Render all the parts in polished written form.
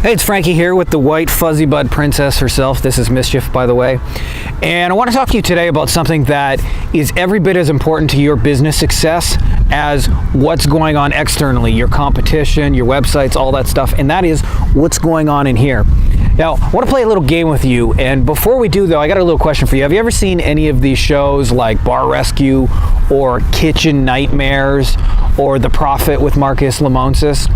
Hey, it's Frankie here with the white fuzzy bud princess herself. This is Mischief, by the way. And I want to talk to you today about something that is every bit as important to your business success as what's going on externally, your competition, your websites, all that stuff. And that is what's going on in here. Now, I want to play a little game with you. And before we do, though, I got a little question for you. Have you ever seen any of these shows like Bar Rescue or Kitchen Nightmares or The Prophet with Marcus Lemonsis?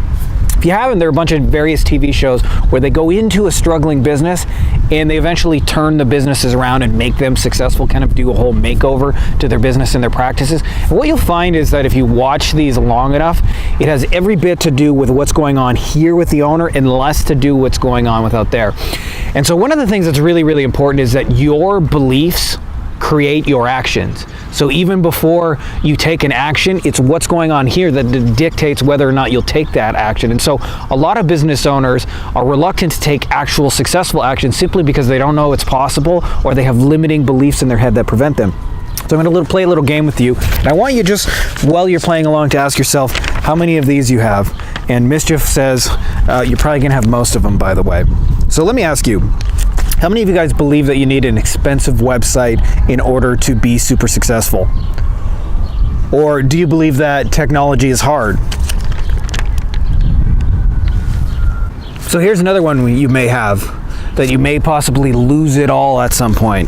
If you haven't, there are a bunch of various TV shows where they go into a struggling business and they eventually turn the businesses around and make them successful, kind of do a whole makeover to their business and their practices. And what you'll find is that if you watch these long enough, it has every bit to do with what's going on here with the owner and less to do what's going on with out there. And so one of the things that's really, really important is that your beliefs create your actions. So even before you take an action, it's what's going on here that dictates whether or not you'll take that action. And so a lot of business owners are reluctant to take actual successful action simply because they don't know it's possible or they have limiting beliefs in their head that prevent them. So I'm going to play a little game with you. And I want you just, while you're playing along, to ask yourself how many of these you have. And Mischief says you're probably going to have most of them, by the way. So let me ask you, how many of you guys believe that you need an expensive website in order to be super successful? Or do you believe that technology is hard? So here's another one you may have, that you may possibly lose it all at some point.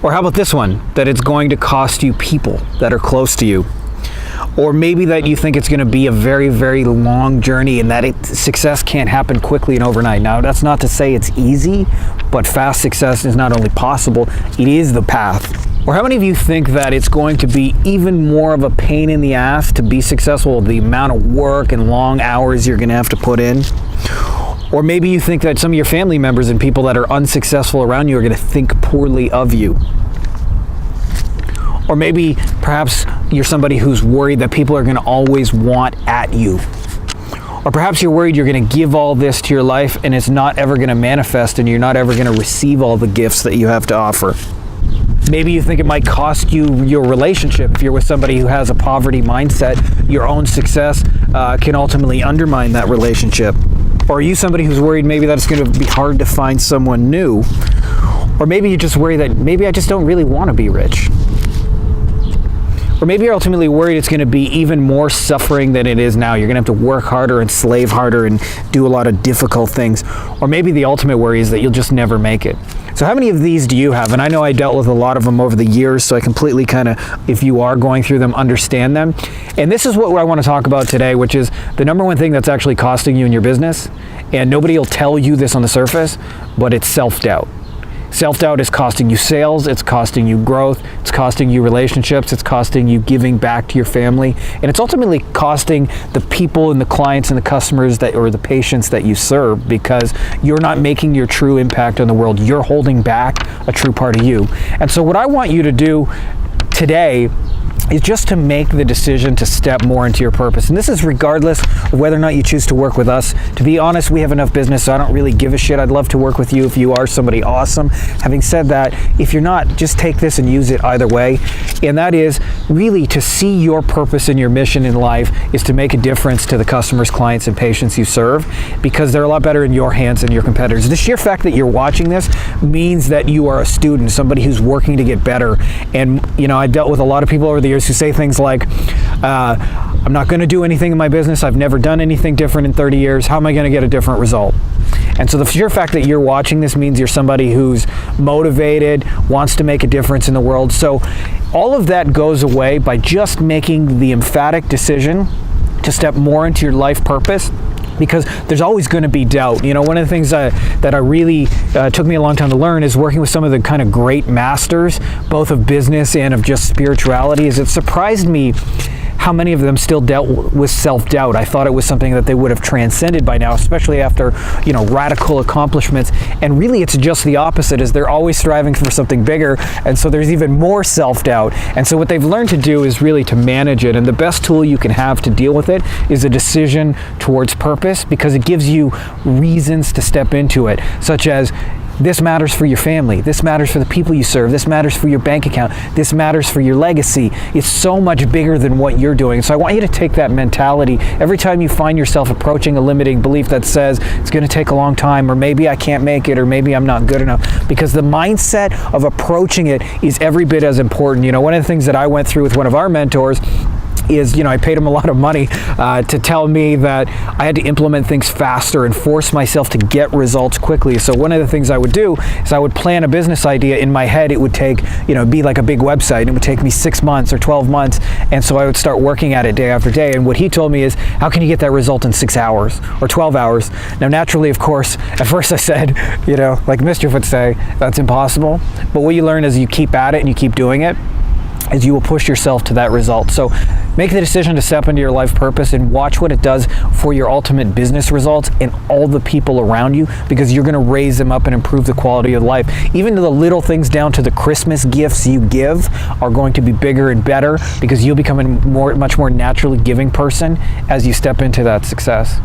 Or how about this one, that it's going to cost you people that are close to you? Or maybe that you think it's going to be a very, very long journey and that success can't happen quickly and overnight. Now, that's not to say it's easy, but fast success is not only possible, it is the path. Or how many of you think that it's going to be even more of a pain in the ass to be successful, the amount of work and long hours you're going to have to put in? Or maybe you think that some of your family members and people that are unsuccessful around you are going to think poorly of you. Or maybe perhaps you're somebody who's worried that people are going to always want at you. Or perhaps you're worried you're going to give all this to your life and it's not ever going to manifest and you're not ever going to receive all the gifts that you have to offer. Maybe you think it might cost you your relationship. If you're with somebody who has a poverty mindset, your own success can ultimately undermine that relationship. Or are you somebody who's worried maybe that it's going to be hard to find someone new? Or maybe you're just worried that maybe I just don't really want to be rich. Or maybe you're ultimately worried it's going to be even more suffering than it is now. You're going to have to work harder and slave harder and do a lot of difficult things. Or maybe the ultimate worry is that you'll just never make it. So how many of these do you have? And I know I dealt with a lot of them over the years, so I completely kind of, if you are going through them, understand them. And this is what I want to talk about today, which is the number one thing that's actually costing you in your business. And nobody will tell you this on the surface, but it's self-doubt. Self-doubt is costing you sales, it's costing you growth, it's costing you relationships, it's costing you giving back to your family, and it's ultimately costing the people and the clients and the customers or the patients that you serve because you're not making your true impact on the world. You're holding back a true part of you. And so what I want you to do today is just to make the decision to step more into your purpose. And this is regardless of whether or not you choose to work with us. To be honest, we have enough business, so I don't really give a shit. I'd love to work with you if you are somebody awesome. Having said that, if you're not, just take this and use it either way. And that is really to see your purpose and your mission in life is to make a difference to the customers, clients, and patients you serve because they're a lot better in your hands than your competitors. The sheer fact that you're watching this means that you are a student, somebody who's working to get better. And, you know, I dealt with a lot of people over the years who say things like, I'm not going to do anything in my business. I've never done anything different in 30 years. How am I going to get a different result? And so the sheer fact that you're watching this means you're somebody who's motivated, wants to make a difference in the world. So all of that goes away by just making the emphatic decision to step more into your life purpose. Because there's always going to be doubt. You know, one of the things that I really took me a long time to learn is working with some of the kind of great masters, both of business and of just spirituality, is it surprised me how many of them still dealt with self-doubt. I thought it was something that they would have transcended by now, especially after, you know, radical accomplishments. And really it's just the opposite, is they're always striving for something bigger. And so there's even more self-doubt. And so what they've learned to do is really to manage it. And the best tool you can have to deal with it is a decision towards purpose, because it gives you reasons to step into it, such as This matters for your family. This matters for the people you serve. This matters for your bank account. This matters for your legacy. It's so much bigger than what you're doing. So I want you to take that mentality every time you find yourself approaching a limiting belief that says it's going to take a long time, or maybe I can't make it, or maybe I'm not good enough, because the mindset of approaching it is every bit as important. You know, one of the things that I went through with one of our mentors is, you know, I paid him a lot of money to tell me that I had to implement things faster and force myself to get results quickly. So one of the things I would do is I would plan a business idea in my head. It would take, you know, be like a big website. It would take me 6 months or 12 months. And so I would start working at it day after day. And what he told me is, how can you get that result in 6 hours or 12 hours? Now, naturally, of course, at first I said, you know, like Mischief would say, that's impossible. But what you learn as you keep at it and you keep doing it, is you will push yourself to that result. So make the decision to step into your life purpose and watch what it does for your ultimate business results and all the people around you, because you're going to raise them up and improve the quality of life. Even the little things down to the Christmas gifts you give are going to be bigger and better, because you'll become a much more naturally giving person as you step into that success.